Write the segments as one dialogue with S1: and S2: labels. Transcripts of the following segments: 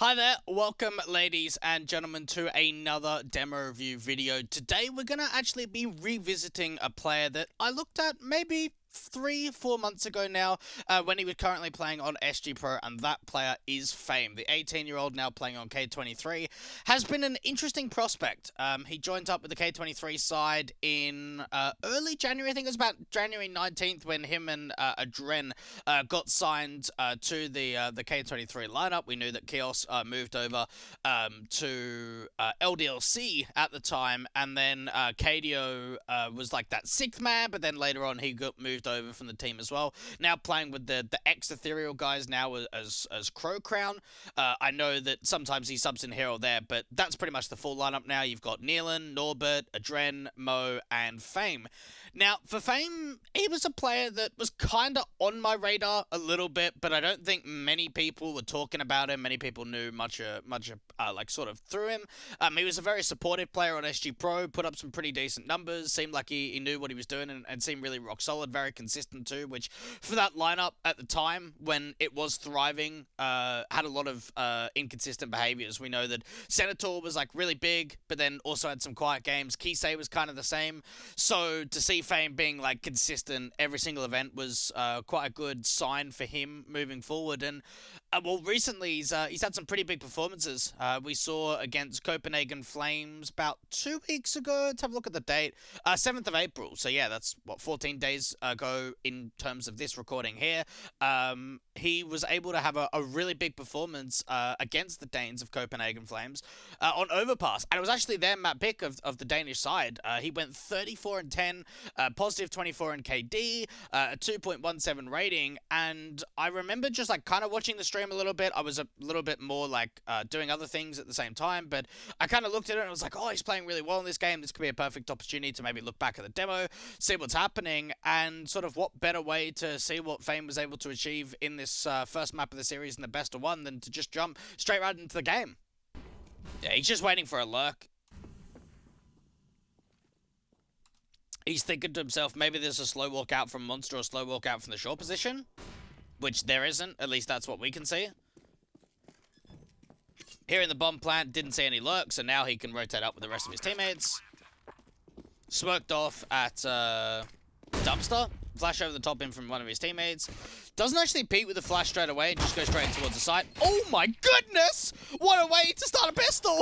S1: Hi there, welcome ladies and gentlemen to another demo review video. Today we're going to actually be revisiting a player that I looked at maybe 3-4 months ago now when he was currently playing on SG Pro, and that player is Fame. The 18-year-old now playing on K23 has been an interesting prospect. He joined up with the K23 side in early January. I think it was about January 19th when him and Adren got signed to the K23 lineup. We knew that Chaos moved over to LDLC at the time, and then KDO was like that 6th man, but then later on he got moved over from the team as well. Now playing with the ex-Ethereal guys now as Crow Crown. I know that sometimes he subs in here or there, but that's pretty much the full lineup now. You've got Nealon, Norbert, Adren, Mo, and Fame. Now, for Fame, he was a player that was kind of on my radar a little bit, but I don't think many people were talking about him. Many people knew much sort of through him. He was a very supportive player on SG Pro, put up some pretty decent numbers, seemed like he knew what he was doing and seemed really rock solid, very consistent too, which for that lineup at the time when it was thriving, had a lot of inconsistent behaviors. We know that Senator was like really big, but then also had some quiet games. Kisei was kind of the same. So to see Fame being like consistent every single event was quite a good sign for him moving forward. And well, recently he's had some pretty big performances. We saw against Copenhagen Flames about 2 weeks ago. Let's have a look at the date. 7th of April. So yeah, that's what, 14 days ago in terms of this recording here. He was able to have a really big performance against the Danes of Copenhagen Flames on Overpass. And it was actually their map pick of the Danish side. He went 34-10, positive 24 in KD, a 2.17 rating. And I remember just like kind of watching the stream a little bit. I was a little bit more like doing other things at the same time, but I kind of looked at it and I was like, oh, he's playing really well in this game. This could be a perfect opportunity to maybe look back at the demo, see what's happening, and sort of what better way to see what Fame was able to achieve in this first map of the series in the best of one than to just jump straight right into the game. Yeah, he's just waiting for a lurk. He's thinking to himself, maybe there's a slow walk out from Monster or a slow walk out from the short position, which there isn't. At least that's what we can see. Here in the bomb plant, didn't see any lurks, so now he can rotate up with the rest of his teammates. Smoked off at Dumpster. Flash over the top in from one of his teammates. Doesn't actually peek with the flash straight away and just goes straight towards the site. Oh my goodness! What a way to start a pistol!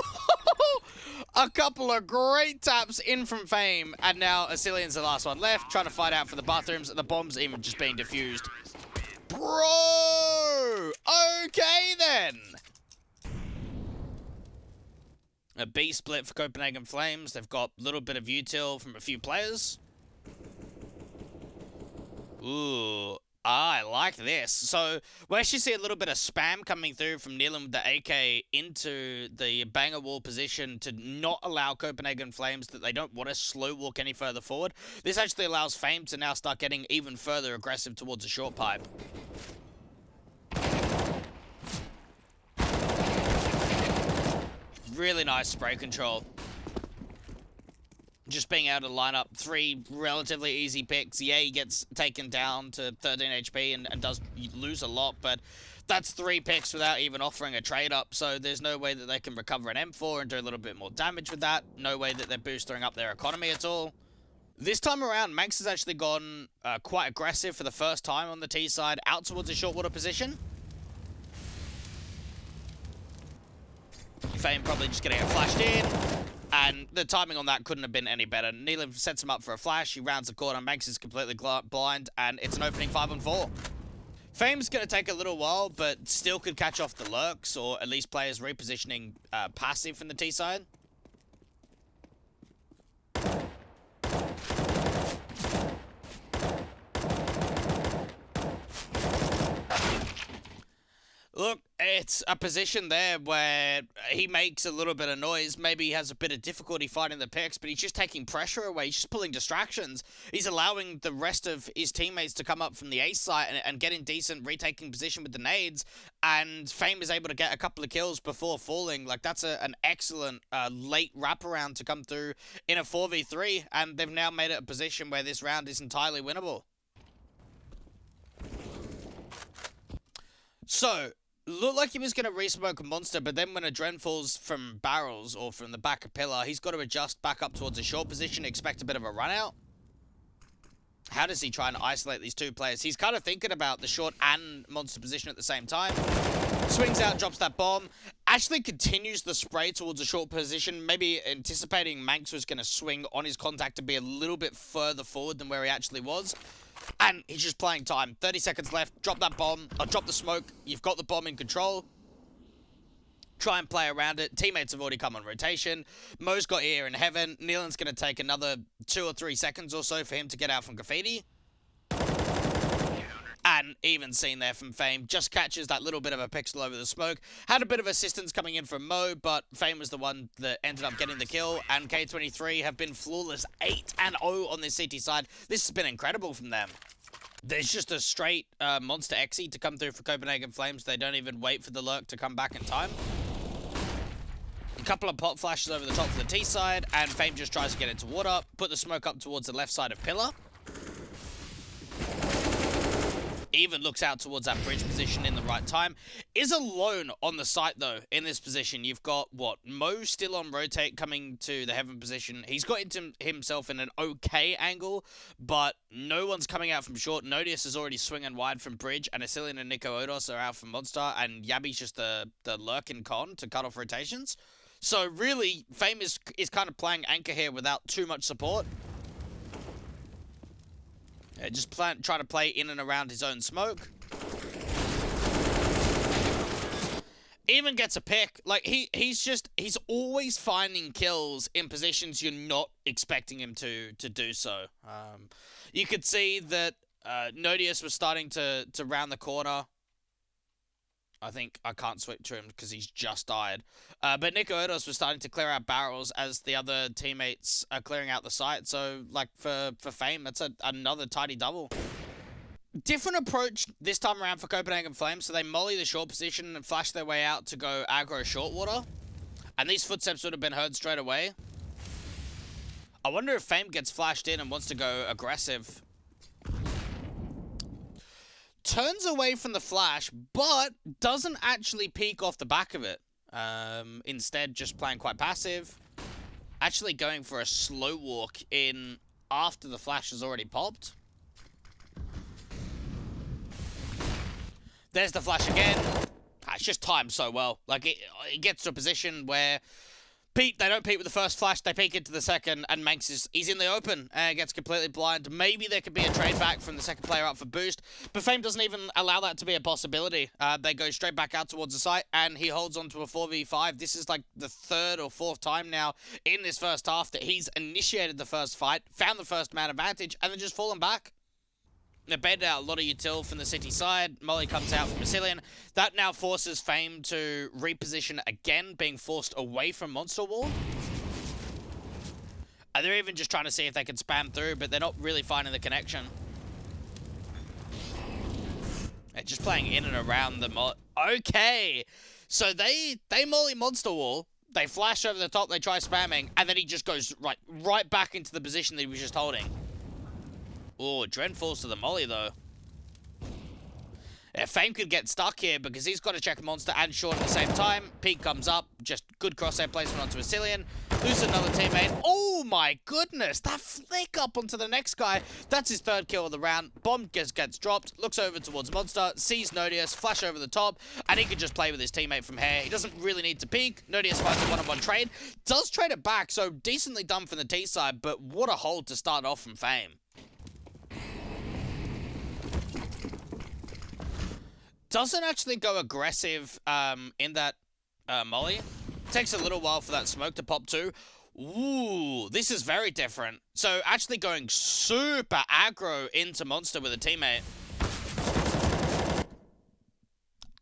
S1: A couple of great taps in from Fame, and now Asilian's the last one left, trying to fight out for the bathrooms, and the bomb's even just being defused. Bro! Okay then! A B split for Copenhagen Flames. They've got a little bit of util from a few players. Ooh, I like this. So we actually see a little bit of spam coming through from Nealon with the AK into the banger wall position to not allow Copenhagen Flames that they don't want to slow walk any further forward. This actually allows Fame to now start getting even further aggressive towards a short pipe. Really nice spray control. Just being able to line up 3 relatively easy picks. Yeah, he gets taken down to 13 HP and does lose a lot, but that's 3 picks without even offering a trade up, so there's no way that they can recover an M4 and do a little bit more damage with that. No way that they're boosting up their economy at all. This time around, Manx has actually gone quite aggressive for the first time on the T side, out towards a short water position. Fame probably just getting it flashed in, and the timing on that couldn't have been any better. Nealon sets him up for a flash, he rounds the corner, Manx is completely blind, and it's an opening 5-on-4. Fame's going to take a little while, but still could catch off the lurks, or at least players repositioning passive from the T side. Look, it's a position there where he makes a little bit of noise. Maybe he has a bit of difficulty fighting the picks, but he's just taking pressure away. He's just pulling distractions. He's allowing the rest of his teammates to come up from the A site and get in decent retaking position with the nades. And Fame is able to get a couple of kills before falling. Like, that's an excellent late wraparound to come through in a 4v3. And they've now made it a position where this round is entirely winnable. So, Looked like he was going to re-smoke a monster, but then when a Dren falls from barrels or from the back of pillar, he's got to adjust back up towards a short position, expect a bit of a run out. How does he try and isolate these two players? He's kind of thinking about the short and monster position at the same time. Swings out, drops that bomb. Actually continues the spray towards a short position, maybe anticipating Manx was going to swing on his contact to be a little bit further forward than where he actually was. And he's just playing time. 30 seconds left. Drop that bomb. Or drop the smoke. You've got the bomb in control. Try and play around it. Teammates have already come on rotation. Mo's got ear in heaven. Nealon's going to take another 2 or 3 seconds or so for him to get out from graffiti. And even seen there from Fame, just catches that little bit of a pixel over the smoke. Had a bit of assistance coming in from Mo, but Fame was the one that ended up getting the kill. And K23 have been flawless 8-0 on this CT side. This has been incredible from them. There's just a straight monster exi to come through for Copenhagen Flames. They don't even wait for the lurk to come back in time. A couple of pop flashes over the top for the T side, and Fame just tries to get into water, put the smoke up towards the left side of pillar. Even looks out towards that bridge position in the right time. Is alone on the site, though, in this position. You've got, what, Mo still on rotate coming to the heaven position. He's got into himself in an okay angle, but no one's coming out from short. Nodius is already swinging wide from bridge, and Asilian and Nico Odos are out from monster, and Yabi's just the lurk in con to cut off rotations. So, really, Fame is kind of playing anchor here without too much support. Just try to play in and around his own smoke. Even gets a pick. Like, he's always finding kills in positions you're not expecting him to do so. You could see that Nodius was starting to round the corner. I think I can't switch to him because he's just died. But Nico Odos was starting to clear out barrels as the other teammates are clearing out the site. So, like, for Fame, that's another tidy double. Different approach this time around for Copenhagen Flames. So they molly the short position and flash their way out to go aggro short water. And these footsteps would have been heard straight away. I wonder if Fame gets flashed in and wants to go aggressive. Turns away from the flash, but doesn't actually peek off the back of it. Instead, just playing quite passive. Actually going for a slow walk in after the flash has already popped. There's the flash again. It's just timed so well. Like, it gets to a position where they don't peek with the first flash, they peek into the second, and Manx he's in the open and gets completely blind. Maybe there could be a trade back from the second player up for boost, but Fame doesn't even allow that to be a possibility. They go straight back out towards the site, and he holds on to a 4v5. This is like the 3rd or 4th time now in this first half that he's initiated the first fight, found the first man advantage, and then just fallen back. They baited out a lot of util from the city side. Molly comes out from Asilian. That now forces Fame to reposition again, being forced away from Monster Wall. And they're even just trying to see if they can spam through, but they're not really finding the connection. They're just playing in and around the molly. Okay, so they molly Monster Wall. They flash over the top, they try spamming, and then he just goes right back into the position that he was just holding. Oh, Dren falls to the molly, though. Yeah, Fame could get stuck here because he's got to check a monster and short at the same time. Peak comes up. Just good crosshair placement onto Asilian. Loses another teammate. Oh, my goodness. That flick up onto the next guy. That's his 3rd kill of the round. Bomb gets dropped. Looks over towards Monster. Sees Nodius. Flash over the top. And he can just play with his teammate from here. He doesn't really need to peek. Nodius finds a one-on-one trade. Does trade it back. So decently done from the T side. But what a hold to start off from Fame. Doesn't actually go aggressive in that molly. Takes a little while for that smoke to pop too. Ooh, this is very different. So actually going super aggro into Monster with a teammate.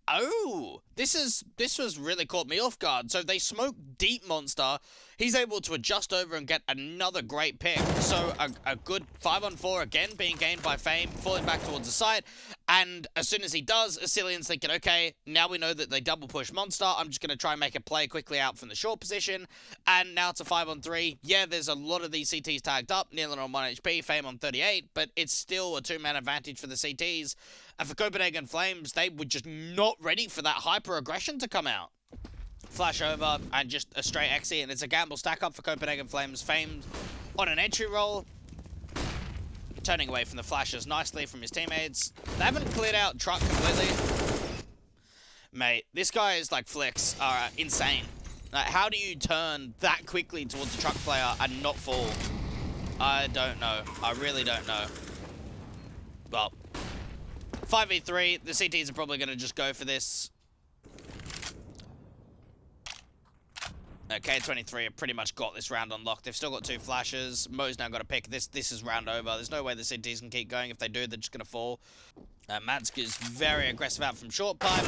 S1: Oh, this was really caught me off guard. So they smoke deep Monster. He's able to adjust over and get another great pick. So a good 5-on-4 again being gained by Fame, falling back towards the site. And as soon as he does, Asilian's thinking, okay, now we know that they double push Monster. I'm just going to try and make a play quickly out from the short position. And now it's a 5-on-3. Yeah, there's a lot of these CTs tagged up. Nealon on 1 HP, Fame on 38. But it's still a 2-man advantage for the CTs. And for Copenhagen Flames, they were just not ready for that hyper-aggression to come out. Flash over and just a straight exit. And it's a gamble stack up for Copenhagen Flames. Fame on an entry roll. Turning away from the flashes nicely from his teammates. They haven't cleared out truck completely. Mate, this guy's like flicks are insane. Like, how do you turn that quickly towards a truck player and not fall? I don't know. I really don't know. Well, 5v3. The CTs are probably going to just go for this. K23 have pretty much got this round unlocked. They've still got 2 flashes. Mo's now got to pick. This is round over. There's no way the CTs can keep going. If they do, they're just going to fall. Matsk is very aggressive out from short pipe.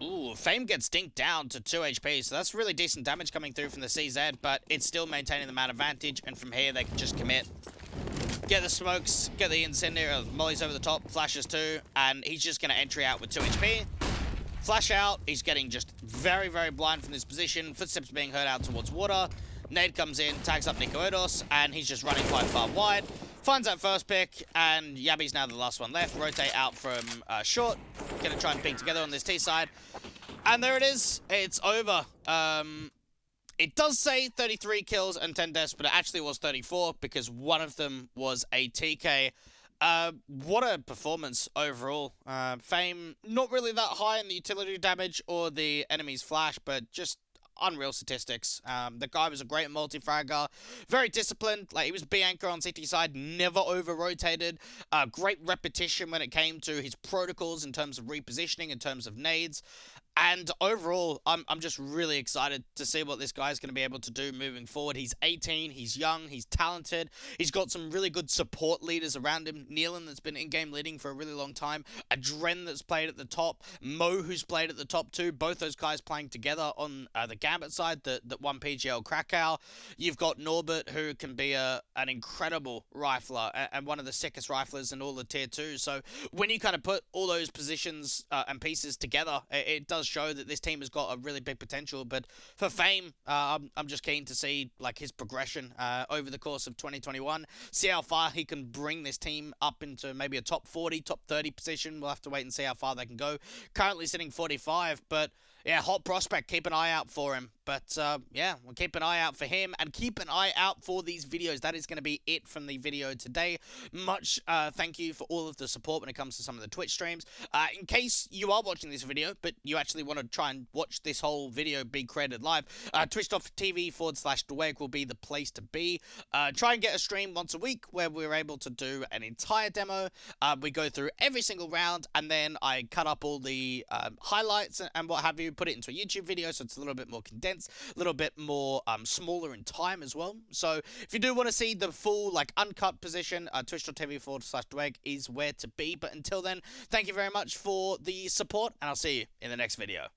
S1: Ooh, Fame gets dinked down to 2 HP, so that's really decent damage coming through from the CZ, but it's still maintaining the man advantage, and from here they can just commit. Get the smokes, get the incendiary, mollies over the top, flashes too, and he's just going to entry out with 2 HP. Flash out, he's getting just very, very blind from this position. Footsteps being heard out towards water. Nade comes in, tags up Nikoedos, and he's just running quite far wide. Finds that first pick, and Yabby's now the last one left. Rotate out from short. Gonna try and ping together on this T side. And there it is. It's over. It does say 33 kills and 10 deaths, but it actually was 34 because one of them was a TK. What a performance overall. Fame, not really that high in the utility damage or the enemy's flash, but just unreal statistics. The guy was a great multi-fragger, very disciplined. Like, he was B-anchor on CT side, never over-rotated. Great repetition when it came to his protocols in terms of repositioning, in terms of nades. And overall, I'm just really excited to see what this guy's going to be able to do moving forward. He's 18, he's young, he's talented. He's got some really good support leaders around him. Nealon, that's been in-game leading for a really long time. Adren, that's played at the top. Mo, who's played at the top too. Both those guys playing together on the Gambit side, that one PGL Krakow. You've got Norbert, who can be an incredible rifler and one of the sickest riflers in all the tier 2. So when you kind of put all those positions and pieces together, it does show that this team has got a really big potential. But for Fame, I'm just keen to see like his progression over the course of 2021. See how far he can bring this team up into maybe a top 40, top 30 position. We'll have to wait and see how far they can go. Currently sitting 45, but yeah, hot prospect. Keep an eye out for him. But yeah, we'll keep an eye out for him and keep an eye out for these videos. That is going to be it from the video today. Much thank you for all of the support when it comes to some of the Twitch streams. In case you are watching this video, but you actually want to try and watch this whole video be created live, twitch.tv/Dweg will be the place to be. Try and get a stream once a week where we're able to do an entire demo. We go through every single round, and then I cut up all the highlights and what have you, put it into a YouTube video, so it's a little bit more condensed, a little bit more smaller in time as well. So if you do want to see the full like uncut position, twitch.tv/Dweg is where to be. But until then, thank you very much for the support, and I'll see you in the next video.